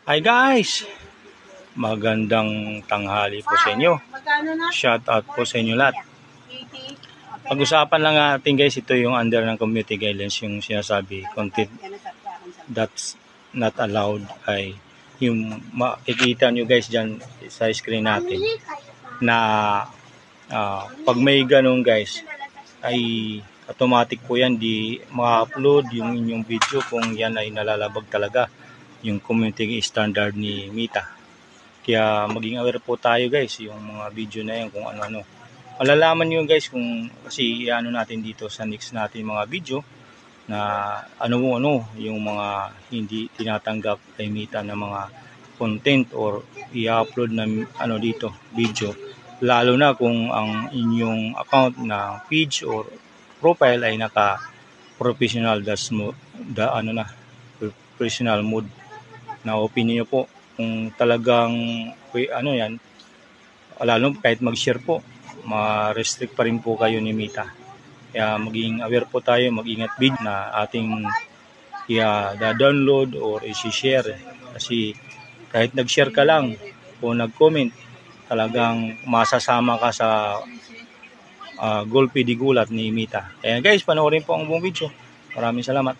Hi guys! Magandang tanghali po sa inyo. Shout out po sa inyo lahat. Pag-usapan lang natin guys, ito yung under ng community guidelines, yung sinasabi, content that's not allowed ay yung makikita nyo guys dyan sa screen natin na pag may ganun guys ay automatic po yan di ma-upload yung inyong video kung yan ay nalalabag talaga yung community standard ni Meta. Kaya maging aware po tayo guys yung mga video na yan kung ano-ano. Malalaman nyo guys kung kasi ano natin dito sa next natin mga video na ano yung mga hindi tinatanggap kay Meta na mga content or i-upload na dito video, lalo na kung ang inyong account na page or profile ay naka professional professional mode na opinion nyo po. Kung talagang yan, lalo kahit mag-share po, ma-restrict pa rin po kayo ni Meta. Kaya maging aware po tayo, mag-ingat video na ating i-download or i-share. Kasi kahit nag-share ka lang o nag-comment, talagang masasama ka sa golpe di gulat ni Meta. Kaya guys, panoorin po ang buong video. Maraming salamat.